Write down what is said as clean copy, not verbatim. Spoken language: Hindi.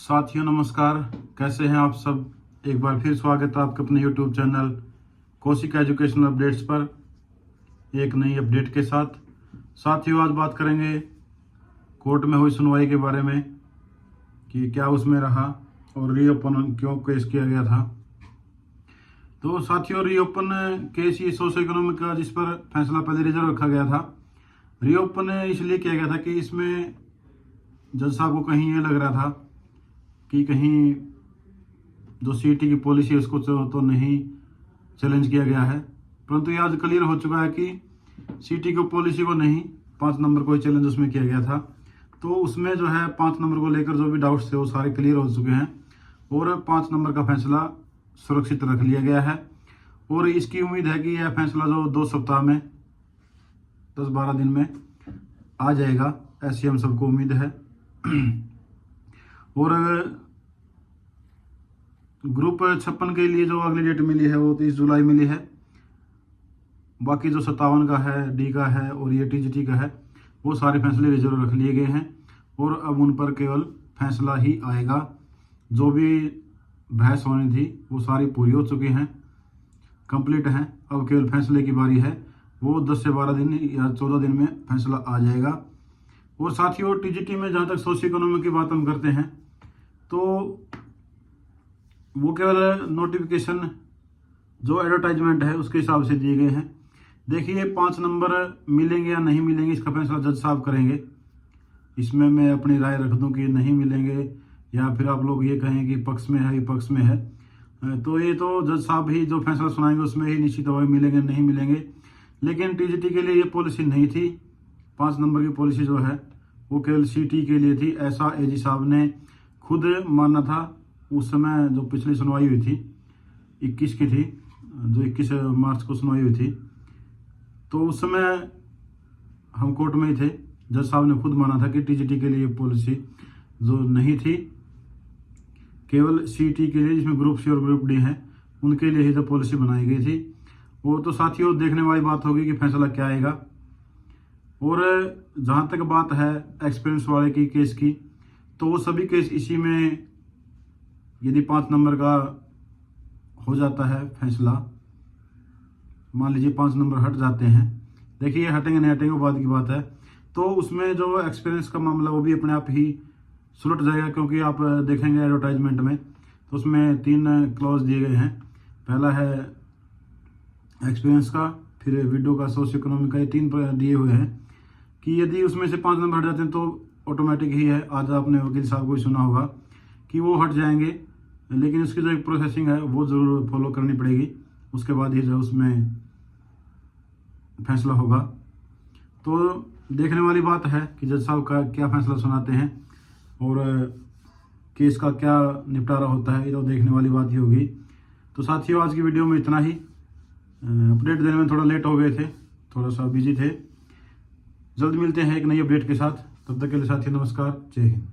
साथियों नमस्कार, कैसे हैं आप सब। एक बार फिर स्वागत है आपके अपने YouTube channel Kaushik educational updates पर एक नई अपडेट के साथ। साथियों आज बात करेंगे कोर्ट में हुई सुनवाई के बारे में कि क्या उसमें रहा और रीओपन क्यों केस किया गया था। तो साथियों रीओपन केस ये सोशो इकोनॉमिक का जिस पर फैसला पहले रिजर्व रखा गया था। रीओपन इसलिए किया गया था कि इसमें जज साहब को कहीं ये लग रहा था कि कहीं जो सीटी की पॉलिसी है उसको तो नहीं चैलेंज किया गया है, परंतु ये आज क्लियर हो चुका है कि सीटी की पॉलिसी को नहीं 5 नंबर को ही चैलेंज उसमें किया गया था। तो उसमें जो है 5 नंबर को लेकर जो भी डाउट्स थे वो सारे क्लियर हो चुके हैं और 5 नंबर का फैसला सुरक्षित रख लिया गया है। और इसकी उम्मीद है कि यह फैसला जो 2 सप्ताह में 10-12 दिन में आ जाएगा, ऐसी हम सबको उम्मीद है। और ग्रुप 56 के लिए जो अगली डेट मिली है वो 30 जुलाई मिली है। बाकी जो 57 का है, डी का है और ये टीजीटी का है वो सारे फैसले रिजर्व रख लिए गए हैं और अब उन पर केवल फैसला ही आएगा। जो भी बहस होनी थी वो सारी पूरी हो चुकी हैं, कंप्लीट हैं। अब केवल फैसले की बारी है, वो 10 से 12 दिन या 14 दिन में फैसला आ जाएगा। और साथियों टीजीटी में जहाँ तक सोशियो इकोनॉमी की बात हम करते हैं तो वो केवल नोटिफिकेशन जो एडवर्टाइजमेंट है उसके हिसाब से दिए गए हैं। देखिए 5 नंबर मिलेंगे या नहीं मिलेंगे इसका फैसला जज साहब करेंगे। इसमें मैं अपनी राय रख दूं कि नहीं मिलेंगे या फिर आप लोग ये कहें कि पक्ष में है विपक्ष में है, तो ये तो जज साहब ही जो फैसला सुनाएंगे उसमें ही निश्चित होगा मिलेंगे नहीं मिलेंगे। लेकिन टीजीटी के लिए ये पॉलिसी नहीं थी। 5 नंबर की पॉलिसी जो है वो केवल सीटी के लिए थी, ऐसा एजी साहब ने खुद माना था। उस समय जो पिछली सुनवाई हुई थी 21 की थी, जो 21 मार्च को सुनवाई हुई थी, तो उस समय हम कोर्ट में ही थे। जज साहब ने खुद माना था कि टीजीटी के लिए पॉलिसी जो नहीं थी, केवल सीटी के लिए जिसमें ग्रुप सी और ग्रुप डी है उनके लिए ही जो पॉलिसी बनाई गई थी। वो तो साथियों देखने वाली बात होगी कि फैसला क्या आएगा। और जहाँ तक बात है एक्सपीरियंस वाले की केस की, तो वो सभी केस इसी में यदि 5 नंबर का हो जाता है फैसला, मान लीजिए 5 नंबर हट जाते हैं, देखिए हटेंगे नहीं हटेंगे बाद की बात है, तो उसमें जो एक्सपीरियंस का मामला वो भी अपने आप ही सुलट जाएगा। क्योंकि आप देखेंगे एडवर्टाइजमेंट में तो उसमें 3 क्लॉज दिए गए हैं। पहला है एक्सपीरियंस का, फिर वीडियो का, सोशियो इकोनॉमिक का, ये 3 दिए हुए हैं कि यदि उसमें से 5 नंबर हट जाते हैं तो ऑटोमेटिक ही है। आज आपने वकील साहब को भी सुना होगा कि वो हट जाएंगे, लेकिन उसकी जो एक प्रोसेसिंग है वो ज़रूर फॉलो करनी पड़ेगी, उसके बाद ही जो उसमें फैसला होगा। तो देखने वाली बात है कि जज साहब का क्या फैसला सुनाते हैं और केस का क्या निपटारा होता है, ये तो देखने वाली बात ही होगी। तो साथियों आज की वीडियो में इतना ही। अपडेट देने में थोड़ा लेट हो गए थे, थोड़ा सा बिजी थे। जल्द मिलते हैं एक नई अपडेट के साथ, तब तक के लिए साथियों नमस्कार, जय हिंद।